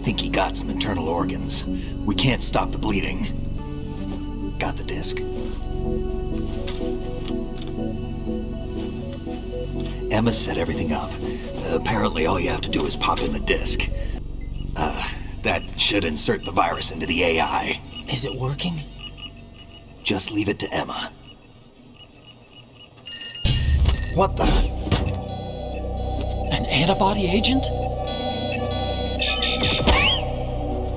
think he got some internal organs. We can't stop the bleeding. Got the disc. Emma set everything up. Apparently all you have to do is pop in the disc. That should insert the virus into the AI. Is it working? Just leave it to Emma. What the? An antibody agent?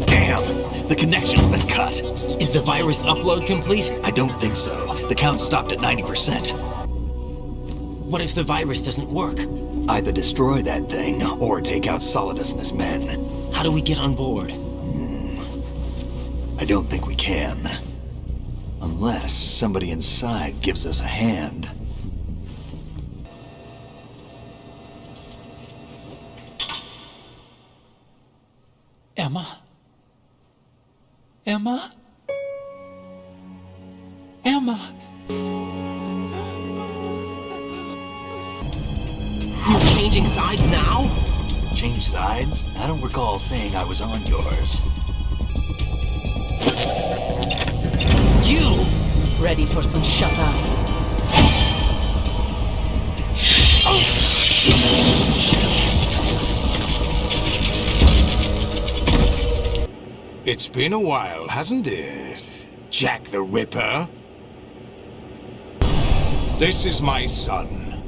Damn! The connection's been cut. Is the virus upload complete? I don't think so. The count stopped at 90%. What if the virus doesn't work? Either destroy that thing, or take out Solidus and his men. How do we get on board? I don't think we can. Unless somebody inside gives us a hand. Emma? Emma? Emma? You're changing sides now? Change sides? I don't recall saying I was on yours. You! Ready for some shut-eye? It's been a while, hasn't it, Jack the Ripper? This is my son.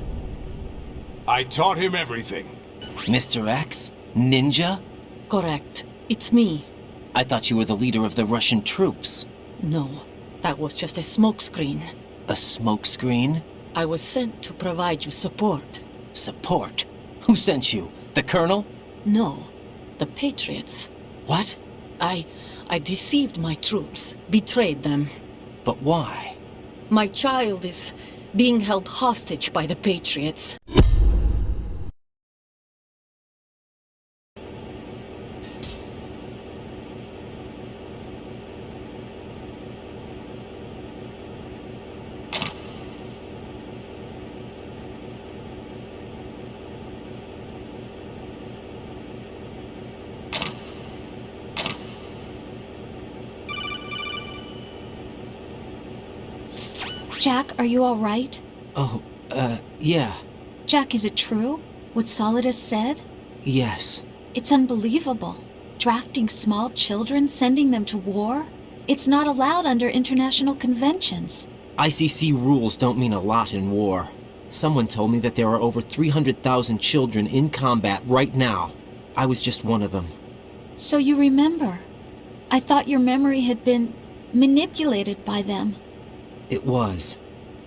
I taught him everything. Mr. X? Ninja? Correct. It's me. I thought you were the leader of the Russian troops. No, that was just a smokescreen. A smokescreen? I was sent to provide you support. Support? Who sent you? The Colonel? No, the Patriots. What? I deceived my troops, betrayed them. But why? My child is being held hostage by the Patriots. Jack, are you all right? Oh, yeah. Jack, is it true? What Solidus said? Yes. It's unbelievable. Drafting small children, sending them to war? It's not allowed under international conventions. ICC rules don't mean a lot in war. Someone told me that there are over 300,000 children in combat right now. I was just one of them. So you remember. I thought your memory had been manipulated by them. It was.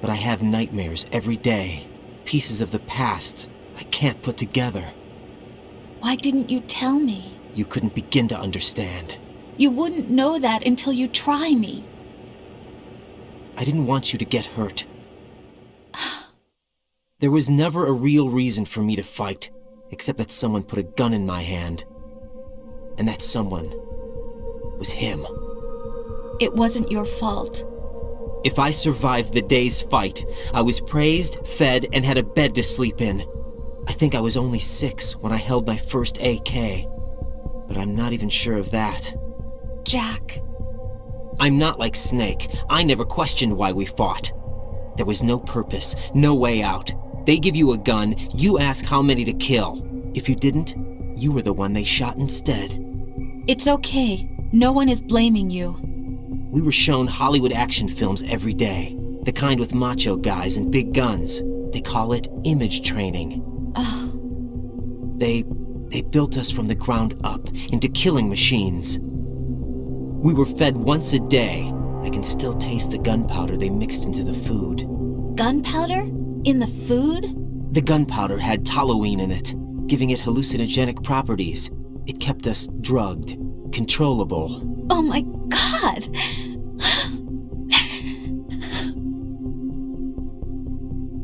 But I have nightmares every day. Pieces of the past I can't put together. Why didn't you tell me? You couldn't begin to understand. You wouldn't know that until you try me. I didn't want you to get hurt. There was never a real reason for me to fight, except that someone put a gun in my hand. And that someone was him. It wasn't your fault. If I survived the day's fight, I was praised, fed, and had a bed to sleep in. I think I was only 6 when I held my first AK. But I'm not even sure of that. Jack. I'm not like Snake. I never questioned why we fought. There was no purpose, no way out. They give you a gun, you ask how many to kill. If you didn't, you were the one they shot instead. It's okay. No one is blaming you. We were shown Hollywood action films every day. The kind with macho guys and big guns. They call it image training. Ugh. They built us from the ground up into killing machines. We were fed once a day. I can still taste the gunpowder they mixed into the food. Gunpowder? In the food? The gunpowder had toluene in it, giving it hallucinogenic properties. It kept us drugged, controllable. Oh my God!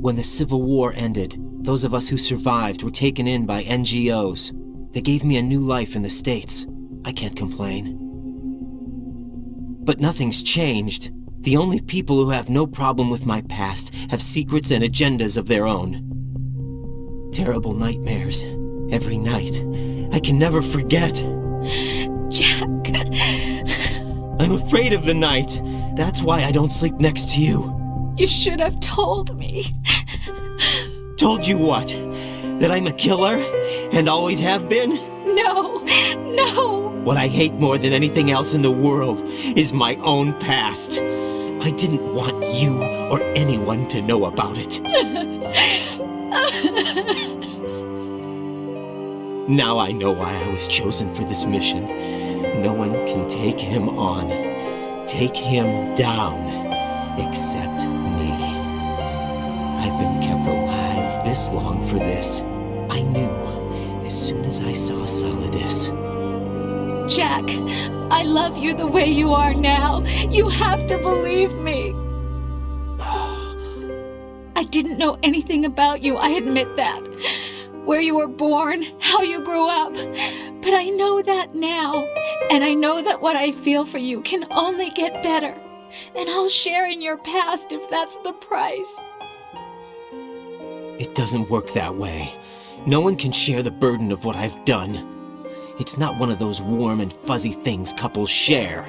When the Civil War ended, those of us who survived were taken in by NGOs. They gave me a new life in the States. I can't complain. But nothing's changed. The only people who have no problem with my past have secrets and agendas of their own. Terrible nightmares. Every night. I can never forget. Jack. I'm afraid of the night. That's why I don't sleep next to you. You should have told me. Told you what? That I'm a killer and always have been? No, no. What I hate more than anything else in the world is my own past. I didn't want you or anyone to know about it. Now I know why I was chosen for this mission. No one can take him on, take him down, except me. I've been kept alive this long for this. I knew as soon as I saw Solidus. Jack, I love you the way you are now. You have to believe me. I didn't know anything about you, I admit that. Where you were born, how you grew up. But I know that now. And I know that what I feel for you can only get better. And I'll share in your past if that's the price. It doesn't work that way. No one can share the burden of what I've done. It's not one of those warm and fuzzy things couples share.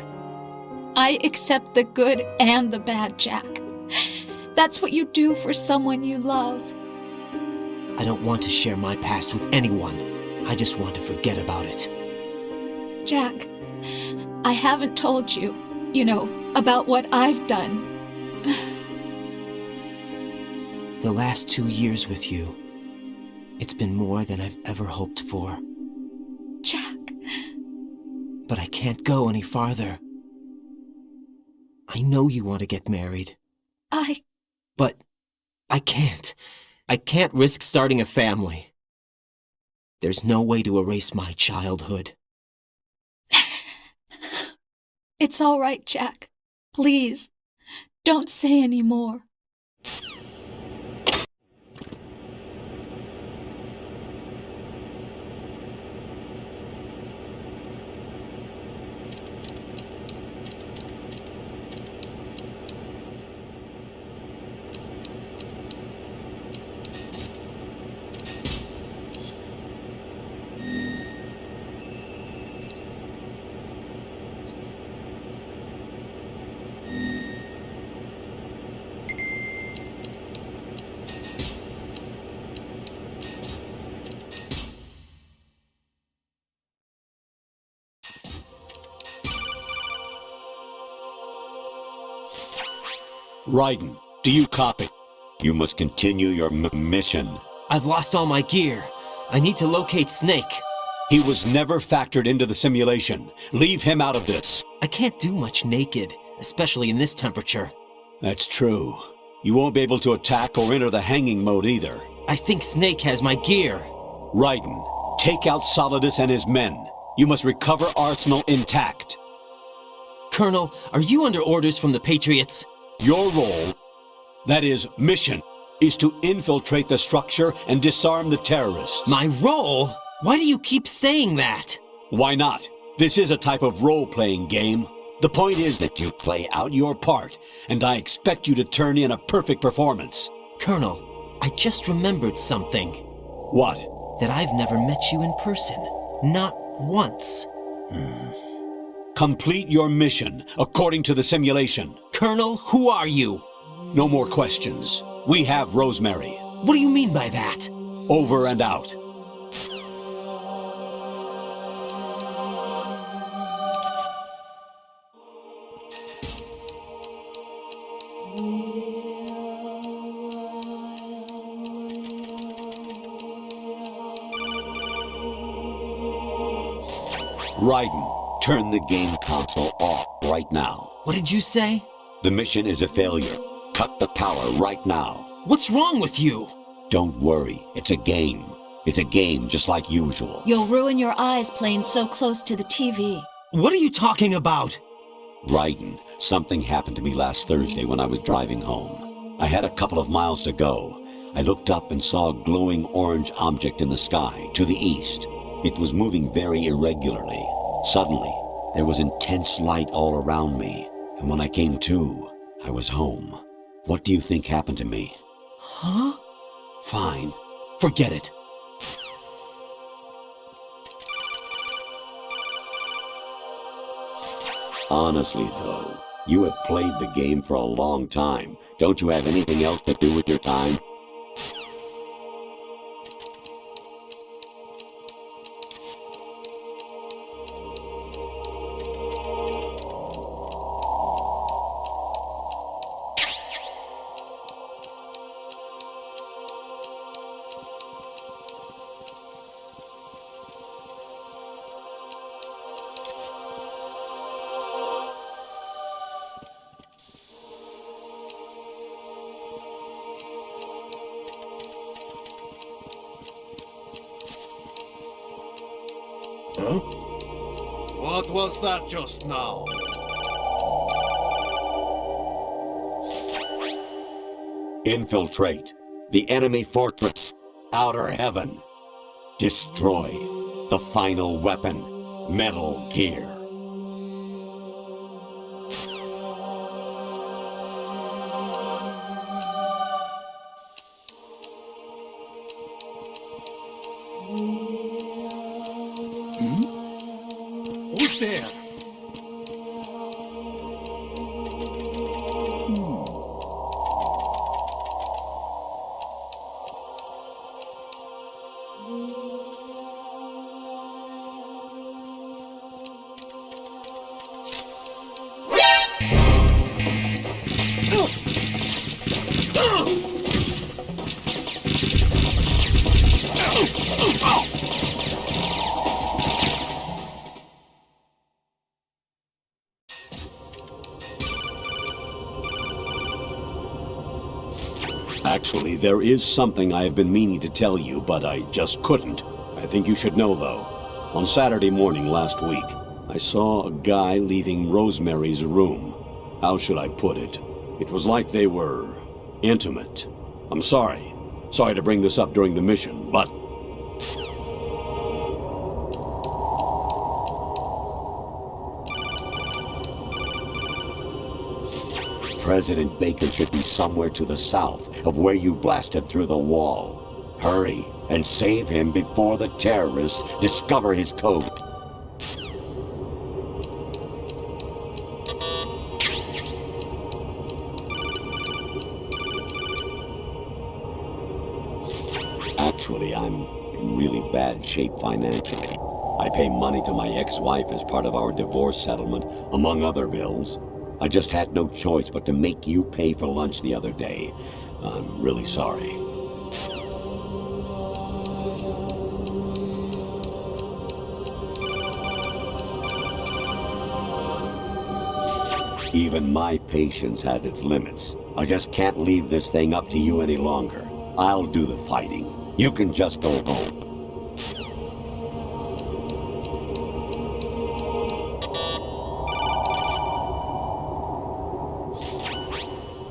I accept the good and the bad, Jack. That's what you do for someone you love. I don't want to share my past with anyone. I just want to forget about it. Jack, I haven't told you, about what I've done. The last 2 years with you, it's been more than I've ever hoped for. Jack. But I can't go any farther. I know you want to get married. But I can't. I can't risk starting a family. There's no way to erase my childhood. It's all right, Jack. Please, don't say any more. Raiden, do you copy? You must continue your mission. I've lost all my gear. I need to locate Snake. He was never factored into the simulation. Leave him out of this. I can't do much naked, especially in this temperature. That's true. You won't be able to attack or enter the hanging mode either. I think Snake has my gear. Raiden, take out Solidus and his men. You must recover Arsenal intact. Colonel, are you under orders from the Patriots? Your role, that is, mission, is to infiltrate the structure and disarm the terrorists. My role? Why do you keep saying that? Why not? This is a type of role-playing game. The point is that you play out your part, and I expect you to turn in a perfect performance. Colonel, I just remembered something. What? That I've never met you in person. Not once. Complete your mission, according to the simulation. Colonel, who are you? No more questions. We have Rosemary. What do you mean by that? Over and out. Raiden, turn the game console off right now. What did you say? The mission is a failure. Cut the power right now. What's wrong with you? Don't worry, it's a game. It's a game just like usual. You'll ruin your eyes playing so close to the TV. What are you talking about? Raiden, something happened to me last Thursday when I was driving home. I had a couple of miles to go. I looked up and saw a glowing orange object in the sky, to the east. It was moving very irregularly. Suddenly, there was intense light all around me, and when I came to, I was home. What do you think happened to me? Huh? Fine. Forget it. Honestly, though, you have played the game for a long time. Don't you have anything else to do with your time? What was that just now? Infiltrate the enemy fortress, Outer Heaven. Destroy the final weapon, Metal Gear. Who's there? Actually, there is something I have been meaning to tell you, but I just couldn't. I think you should know, though. On Saturday morning last week, I saw a guy leaving Rosemary's room. How should I put it? It was like they were intimate. I'm sorry. Sorry to bring this up during the mission, but... President Bacon should be somewhere to the south of where you blasted through the wall. Hurry and save him before the terrorists discover his code. Actually, I'm in really bad shape financially. I pay money to my ex-wife as part of our divorce settlement, among other bills. I just had no choice but to make you pay for lunch the other day. I'm really sorry. Even my patience has its limits. I just can't leave this thing up to you any longer. I'll do the fighting. You can just go home.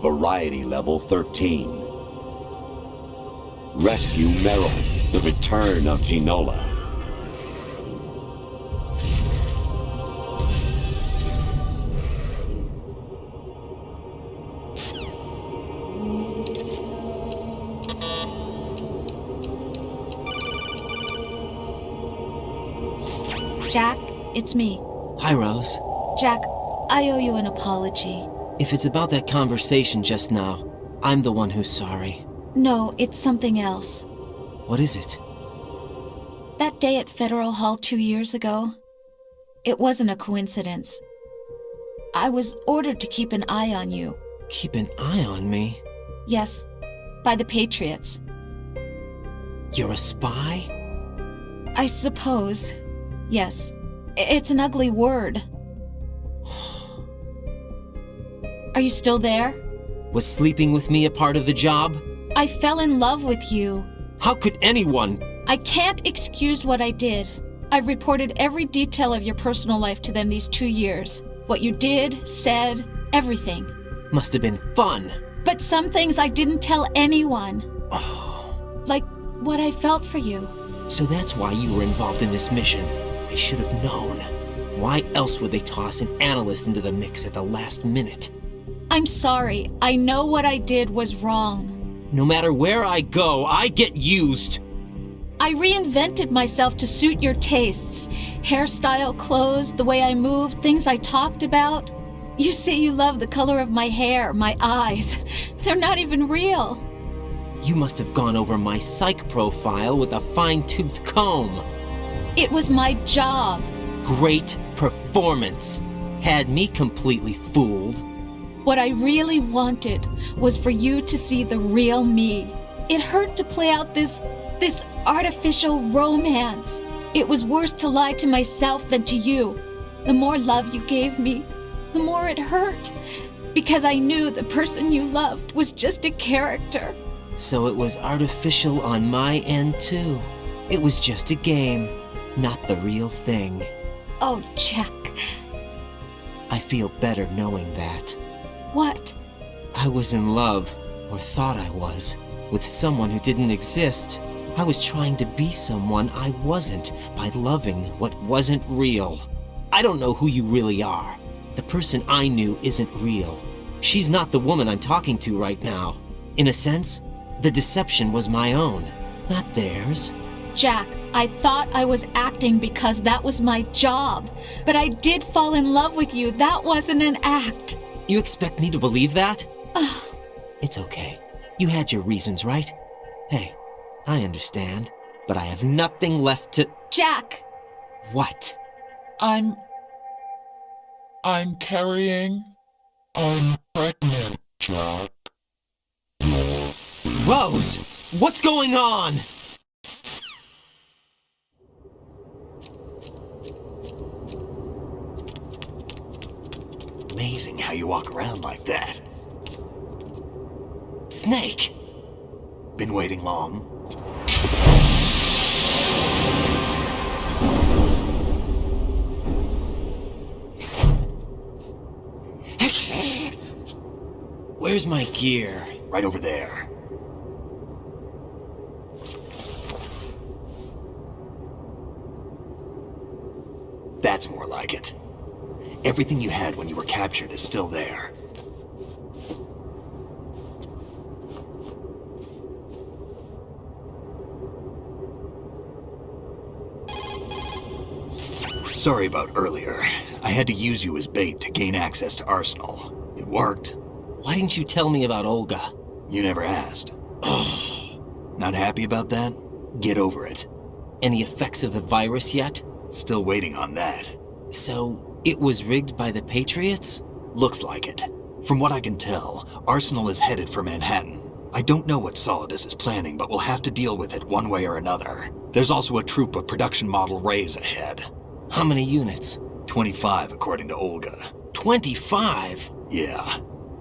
Variety level 13. Rescue Merrill, the return of Ginola. Jack, it's me. Hi, Rose. Jack, I owe you an apology. If it's about that conversation just now, I'm the one who's sorry. No, it's something else. What is it? That day at Federal Hall 2 years ago, it wasn't a coincidence. I was ordered to keep an eye on you. Keep an eye on me? Yes, by the Patriots. You're a spy? I suppose. Yes. It's an ugly word. Are you still there? Was sleeping with me a part of the job? I fell in love with you. How could anyone? I can't excuse what I did. I've reported every detail of your personal life to them these 2 years. What you did, said, everything. Must have been fun. But some things I didn't tell anyone. Oh. Like what I felt for you. So that's why you were involved in this mission. I should have known. Why else would they toss an analyst into the mix at the last minute? I'm sorry. I know what I did was wrong. No matter where I go, I get used. I reinvented myself to suit your tastes. Hairstyle, clothes, the way I moved, things I talked about. You say you love the color of my hair, my eyes. They're not even real. You must have gone over my psych profile with a fine-tooth comb. It was my job. Great performance. Had me completely fooled. What I really wanted was for you to see the real me. It hurt to play out this artificial romance. It was worse to lie to myself than to you. The more love you gave me, the more it hurt. Because I knew the person you loved was just a character. So it was artificial on my end too. It was just a game, not the real thing. Oh, Jack. I feel better knowing that. What? I was in love, or thought I was, with someone who didn't exist. I was trying to be someone I wasn't by loving what wasn't real. I don't know who you really are. The person I knew isn't real. She's not the woman I'm talking to right now. In a sense, the deception was my own, not theirs. Jack, I thought I was acting because that was my job. But I did fall in love with you. That wasn't an act. You expect me to believe that? It's okay. You had your reasons, right? Hey, I understand, but I have nothing left to... Jack! What? I'm carrying... I'm pregnant, Jack. Rose! What's going on? Amazing how you walk around like that. Snake! Been waiting long? Where's my gear? Right over there. That's more like it. Everything you had when you were captured is still there. Sorry about earlier. I had to use you as bait to gain access to Arsenal. It worked. Why didn't you tell me about Olga? You never asked. Not happy about that? Get over it. Any effects of the virus yet? Still waiting on that. So, it was rigged by the Patriots? Looks like it. From what I can tell, Arsenal is headed for Manhattan. I don't know what Solidus is planning, but we'll have to deal with it one way or another. There's also a troop of production model Rays ahead. How many units? 25, according to Olga. 25? Yeah.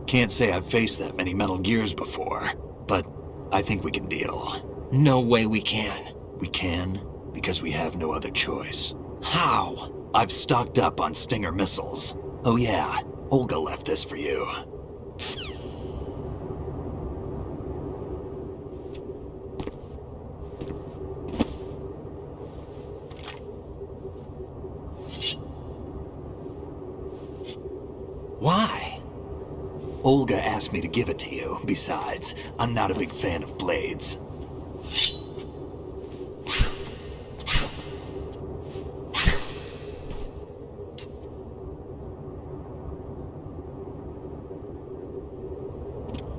Can't say I've faced that many Metal Gears before, but I think we can deal. No way we can. We can, because we have no other choice. How? I've stocked up on Stinger missiles. Oh yeah, Olga left this for you. Why? Olga asked me to give it to you. Besides, I'm not a big fan of blades.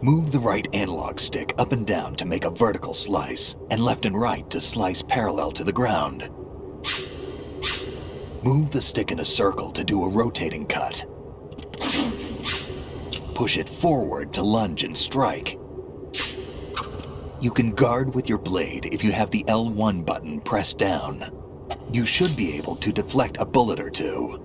Move the right analog stick up and down to make a vertical slice, and left and right to slice parallel to the ground. Move the stick in a circle to do a rotating cut. Push it forward to lunge and strike. You can guard with your blade if you have the L1 button pressed down. You should be able to deflect a bullet or two.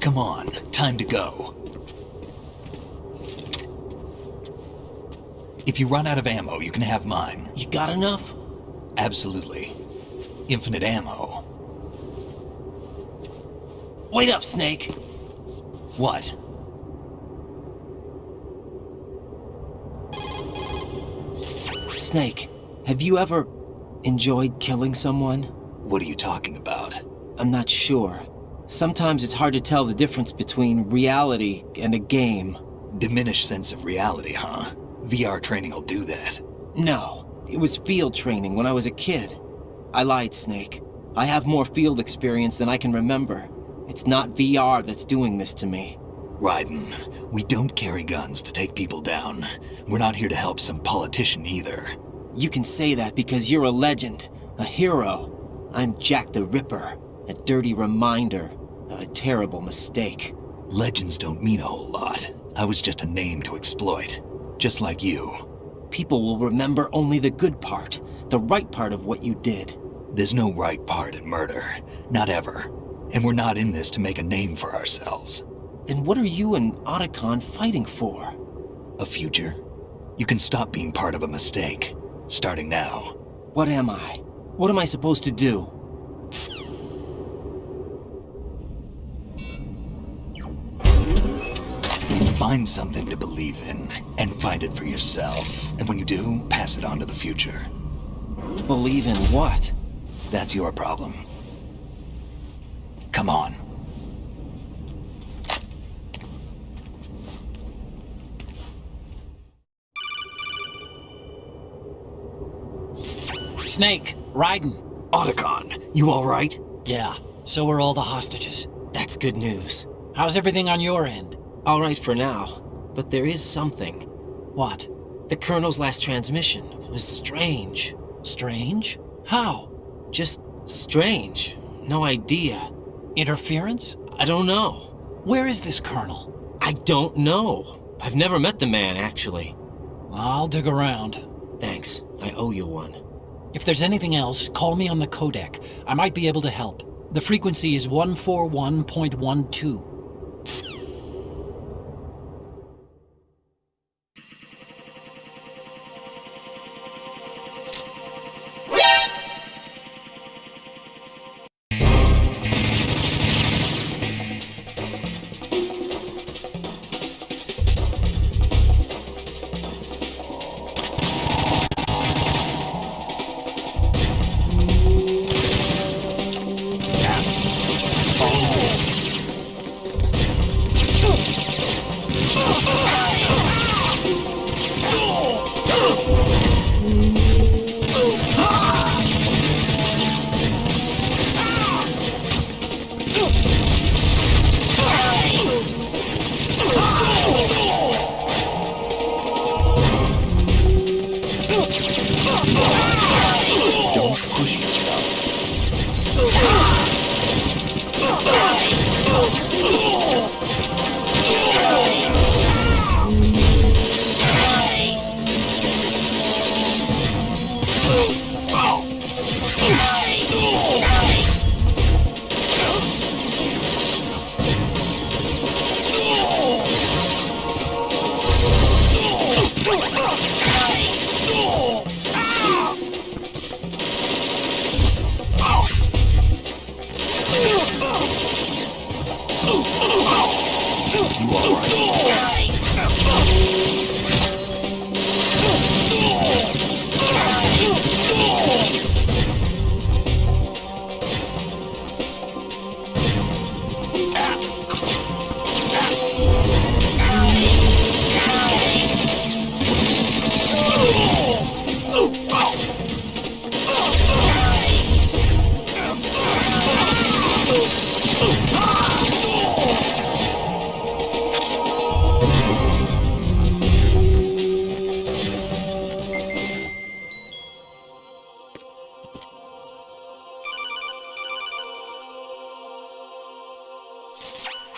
Come on, time to go. If you run out of ammo, you can have mine. You got enough? Absolutely. Infinite ammo. Wait up, Snake. What? Snake, have you ever enjoyed killing someone? What are you talking about? I'm not sure. Sometimes it's hard to tell the difference between reality and a game. Diminished sense of reality, huh? VR training will do that. No, it was field training when I was a kid. I lied, Snake. I have more field experience than I can remember. It's not VR that's doing this to me. Raiden, we don't carry guns to take people down. We're not here to help some politician either. You can say that because you're a legend, a hero. I'm Jack the Ripper, a dirty reminder of a terrible mistake. Legends don't mean a whole lot. I was just a name to exploit, just like you. People will remember only the good part, the right part of what you did. There's no right part in murder, not ever. And we're not in this to make a name for ourselves. Then what are you and Otacon fighting for? A future? You can stop being part of a mistake, starting now. What am I? What am I supposed to do? Find something to believe in, and find it for yourself. And when you do, pass it on to the future. Believe in what? That's your problem. Come on. Snake, Raiden. Otacon, you all right? Yeah, so are all the hostages. That's good news. How's everything on your end? All right for now, but there is something. What? The Colonel's last transmission was strange. Strange? How? Just strange. No idea. Interference? I don't know. Where is this Colonel? I don't know. I've never met the man, actually. I'll dig around. Thanks. I owe you one. If there's anything else, call me on the codec. I might be able to help. The frequency is 141.12.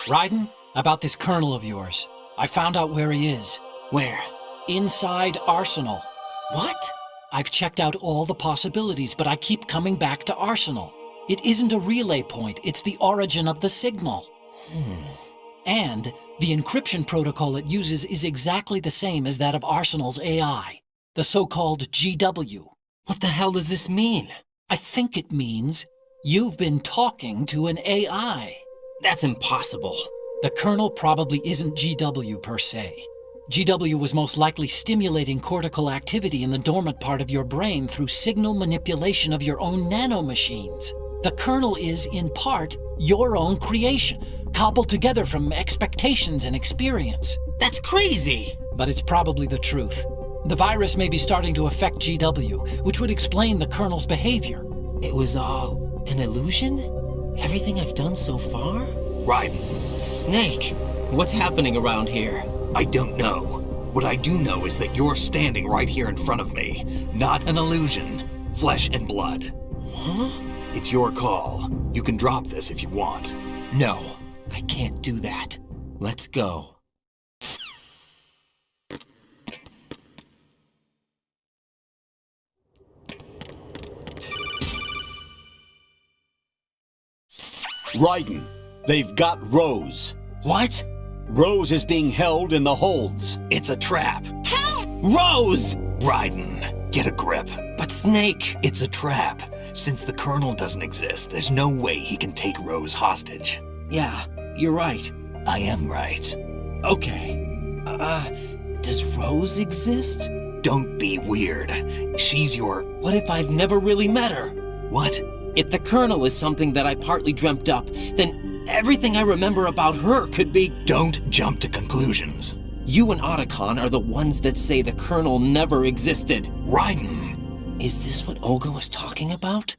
Raiden, about this Colonel of yours. I found out where he is. Where? Inside Arsenal. What? I've checked out all the possibilities, but I keep coming back to Arsenal. It isn't a relay point, it's the origin of the signal. And the encryption protocol it uses is exactly the same as that of Arsenal's AI, the so-called GW. What the hell does this mean? I think it means you've been talking to an AI. That's impossible. The kernel probably isn't GW per se. GW was most likely stimulating cortical activity in the dormant part of your brain through signal manipulation of your own nanomachines. The kernel is, in part, your own creation, cobbled together from expectations and experience. That's crazy! But it's probably the truth. The virus may be starting to affect GW, which would explain the kernel's behavior. It was all an illusion? Everything I've done so far? Raiden, Snake, what's happening around here? I don't know. What I do know is that you're standing right here in front of me. Not an illusion. Flesh and blood. Huh? It's your call. You can drop this if you want. No, I can't do that. Let's go. Raiden, they've got Rose. What? Rose is being held in the holds. It's a trap. Rose! Raiden, get a grip. But Snake... It's a trap. Since the Colonel doesn't exist, there's no way he can take Rose hostage. Yeah, you're right. I am right. Okay. Does Rose exist? Don't be weird. She's your... What if I've never really met her? What? If the Colonel is something that I partly dreamt up, then everything I remember about her could be... Don't jump to conclusions. You and Otacon are the ones that say the Colonel never existed. Raiden. Is this what Olga was talking about?